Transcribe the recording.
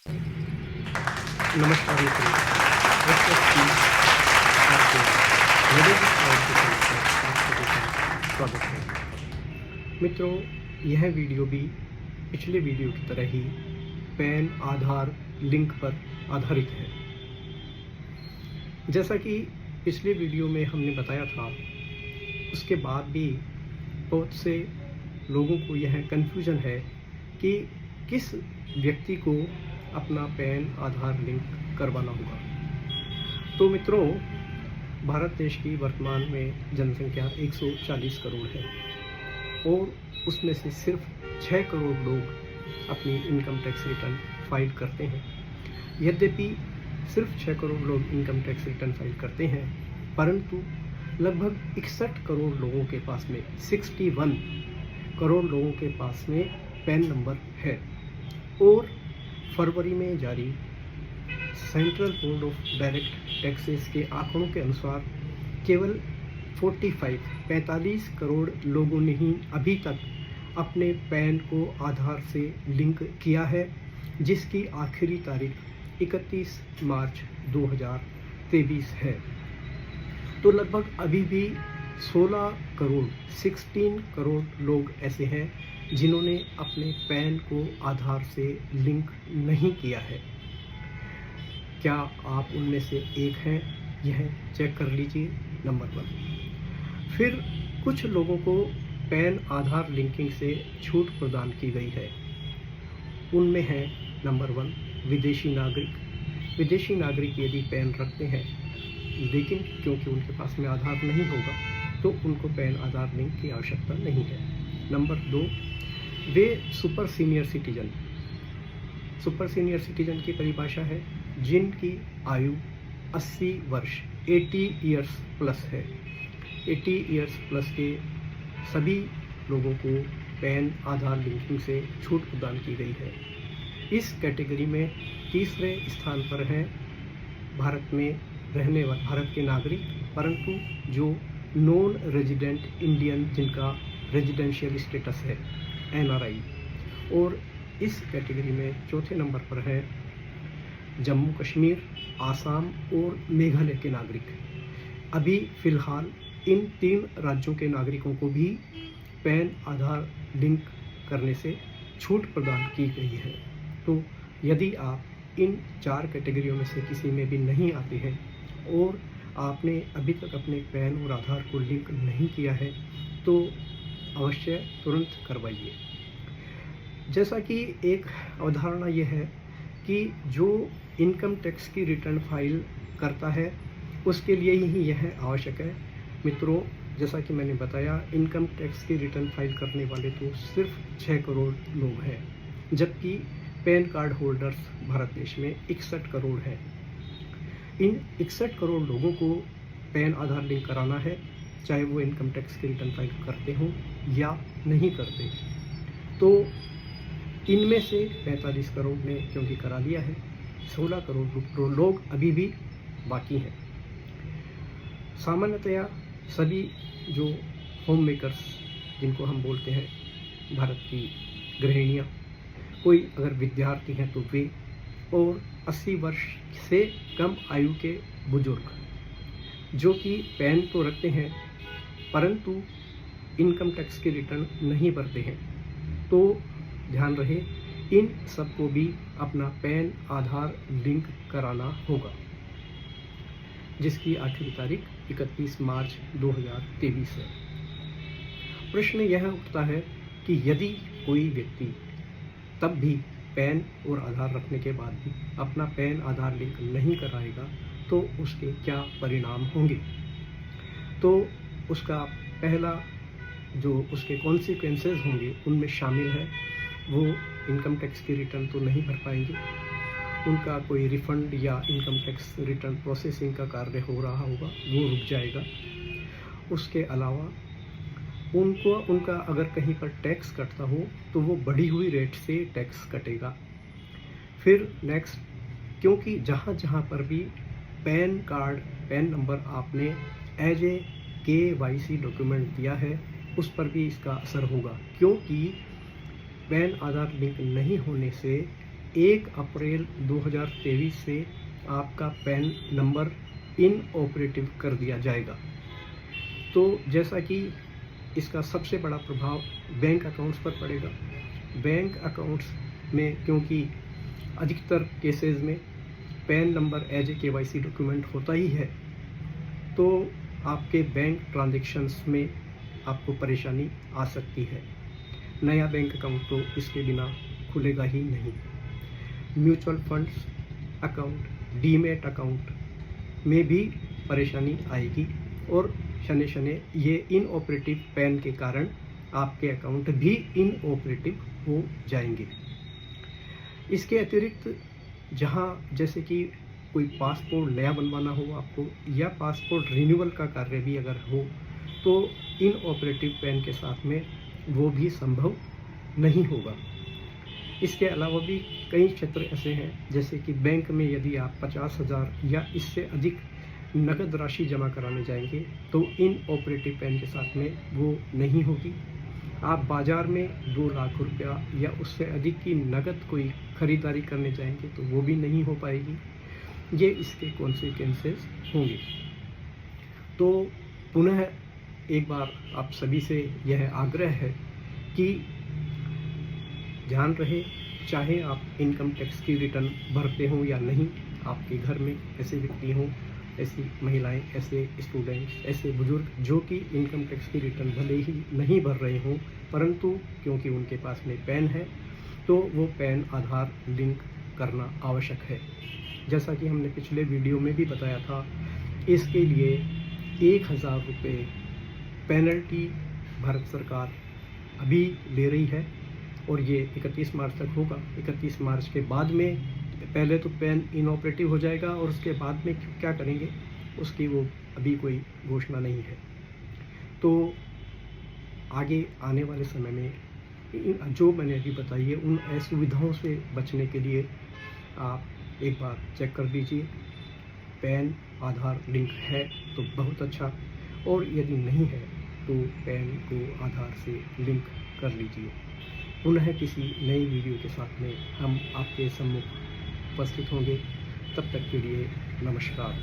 नमस्कार मित्रों, एसएससी आपके नवोदित एजुकेशन पर आप सभी का स्वागत है। मित्रों, यह वीडियो भी पिछले वीडियो की तरह ही पैन आधार लिंक पर आधारित है। जैसा कि पिछले वीडियो में हमने बताया था, उसके बाद भी बहुत से लोगों को यह कन्फ्यूजन है कि किस व्यक्ति को अपना पैन आधार लिंक करवाना होगा। तो मित्रों, भारत देश की वर्तमान में जनसंख्या 140 करोड़ है और उसमें से सिर्फ 6 करोड़ लोग अपनी इनकम टैक्स रिटर्न फाइल करते हैं। यद्यपि सिर्फ 6 करोड़ लोग इनकम टैक्स रिटर्न फाइल करते हैं, परंतु लगभग 61 करोड़ लोगों के पास में 61 करोड़ लोगों के पास में पैन नंबर है। और फरवरी में जारी central board of direct taxes के आंकड़ों के अनुसार केवल 45 करोड़ लोगों ने ही अभी तक अपने पैन को आधार से लिंक किया है, जिसकी आखिरी तारीख 31 मार्च 2023 है। तो लगभग अभी भी 16 करोड़ लोग ऐसे हैं जिन्होंने अपने पैन को आधार से लिंक नहीं किया है। क्या आप उनमें से एक हैं? यह चेक कर लीजिए, नंबर 1। फिर कुछ लोगों को पैन आधार लिंकिंग से छूट प्रदान की गई है। उनमें है नंबर 1 विदेशी नागरिक। विदेशी नागरिक यदि पैन रखते हैं, लेकिन क्योंकि उनके पास में आधार नहीं होगा, तो उनको पैन आधार लिंक की आवश्यकता नहीं है। नंबर 2 वे super senior citizen. Super senior citizen की परिभाषा है जिनकी आयु 80 वर्ष 80 ईयर्स प्लस है। 80 ईयर्स प्लस के सभी लोगों को पैन आधार लिंकिंग से छूट प्रदान की गई है। इस कैटेगरी में तीसरे स्थान पर हैं भारत में रहने वाले भारत के नागरिक, परंतु जो नॉन रेजिडेंट इंडियन, जिनका रेजिडेंशियल स्टेटस है, NRI। और इस कैटेगरी में चौथे नंबर पर है जम्मू कश्मीर, आसाम और मेघालय के नागरिक। अभी फिलहाल इन 3 राज्यों के नागरिकों को भी पैन आधार लिंक करने से छूट प्रदान की गई है। तो यदि आप इन 4 कैटेगरियों में से किसी में भी नहीं आते हैं और आपने अभी तक अपने पैन और आधार को लिंक नहीं किया है, तो अवश्य तुरंत करवाइए। जैसा कि एक अवधारणा यह है कि जो इनकम टैक्स की रिटर्न फाइल करता है, उसके लिए ही यह आवश्यक है। मित्रों, जैसा कि मैंने बताया, इनकम टैक्स की रिटर्न फाइल करने वाले तो सिर्फ 6 करोड़ लोग हैं, जबकि पैन कार्ड होल्डर्स भारत देश में 61 करोड़ हैं। इन 61 करोड़ लोगों को पैन आधार लिंक कराना है, चाहे वो इनकम टैक्स की रिटर्न फाइल करते हों या नहीं करते। तो इनमें से 45 करोड़ ने क्योंकि करा लिया है, 16 करोड़ लोग अभी भी बाकी हैं। सामान्यतया सभी जो होम मेकर्स, जिनको हम बोलते हैं भारत की गृहिणियाँ, कोई अगर विद्यार्थी हैं तो वे, और 80 वर्ष से कम आयु के बुजुर्ग जो कि पैन तो रखते हैं परंतु इनकम टैक्स की रिटर्न नहीं भरते हैं, तो ध्यान रहे इन सबको भी अपना पैन आधार लिंक कराना होगा, जिसकी आखिरी तारीख 31 मार्च 2023 है। प्रश्न यह उठता है कि यदि कोई व्यक्ति तब भी पैन और आधार रखने के बाद भी अपना पैन आधार लिंक नहीं कराएगा, तो उसके क्या परिणाम होंगे। तो उसका पहला जो उसके कॉन्सिक्वेंसेस होंगे, उनमें शामिल है वो इनकम टैक्स की रिटर्न तो नहीं भर पाएंगे, उनका कोई रिफंड या इनकम टैक्स रिटर्न प्रोसेसिंग का कार्य हो रहा होगा वो रुक जाएगा। उसके अलावा उनका अगर कहीं पर टैक्स कटता हो तो वो बढ़ी हुई रेट से टैक्स कटेगा। फिर नेक्स्ट, क्योंकि जहाँ जहाँ पर भी पैन कार्ड, पैन नंबर आपने एज ए KYC डॉक्यूमेंट दिया है, उस पर भी इसका असर होगा, क्योंकि पैन आधार लिंक नहीं होने से 1 अप्रैल 2023 से आपका पैन नंबर इनऑपरेटिव कर दिया जाएगा। तो जैसा कि इसका सबसे बड़ा प्रभाव बैंक अकाउंट्स पर पड़ेगा। बैंक अकाउंट्स में क्योंकि अधिकतर केसेस में PAN number as a KYC document होता ही है, तो आपके बैंक ट्रांजैक्शंस में आपको परेशानी आ सकती है। नया बैंक अकाउंट तो इसके बिना खुलेगा ही नहीं। Mutual funds account, demat account में भी परेशानी आएगी और शने शने ये इनऑपरेटिव पैन के कारण आपके अकाउंट भी इनऑपरेटिव हो जाएंगे। इसके अतिरिक्त जहाँ जैसे कि कोई पासपोर्ट नया बनवाना हो आपको, या पासपोर्ट रिन्यूअल का कार्य भी अगर हो, तो इनऑपरेटिव पैन के साथ में वो भी संभव नहीं होगा। इसके अलावा भी कई क्षेत्र ऐसे हैं, जैसे कि बैंक में यदि आप 50,000 या इससे अधिक नकद राशि जमा कराने जाएंगे तो इनऑपरेटिव पैन के साथ में वो नहीं होगी। आप बाज़ार में 2 लाख रुपया या उससे अधिक की नकद कोई ख़रीदारी करने जाएंगे तो वो भी नहीं हो पाएगी। ये इसके कॉन्सिक्वेंसेस होंगे। तो पुनः एक बार आप सभी से यह आग्रह है कि ध्यान रहे, चाहे आप इनकम टैक्स की रिटर्न भरते हों या नहीं, आपके घर में ऐसे व्यक्ति हों, ऐसी महिलाएं, ऐसे स्टूडेंट्स, ऐसे बुजुर्ग जो कि इनकम टैक्स की रिटर्न भले ही नहीं भर रहे हों, परंतु क्योंकि उनके पास में पैन है तो वो पैन आधार लिंक करना आवश्यक है। जैसा कि हमने पिछले वीडियो में भी बताया था, इसके लिए 1,000 रुपये पेनल्टी भारत सरकार अभी ले रही है और ये 31 मार्च तक होगा। 31 मार्च के बाद में पहले तो पैन इनऑपरेटिव हो जाएगा और उसके बाद में क्या करेंगे उसकी वो अभी कोई घोषणा नहीं है। तो आगे आने वाले समय में जो मैंने अभी बताई है उन असुविधाओं से बचने के लिए आप एक बार चेक कर लीजिए। पैन आधार लिंक है तो बहुत अच्छा, और यदि नहीं है तो पैन को आधार से लिंक कर लीजिए। पुनः किसी नई वीडियो के साथ में हम आपके सम्मुख उपस्थित होंगे। तब तक के लिए नमस्कार।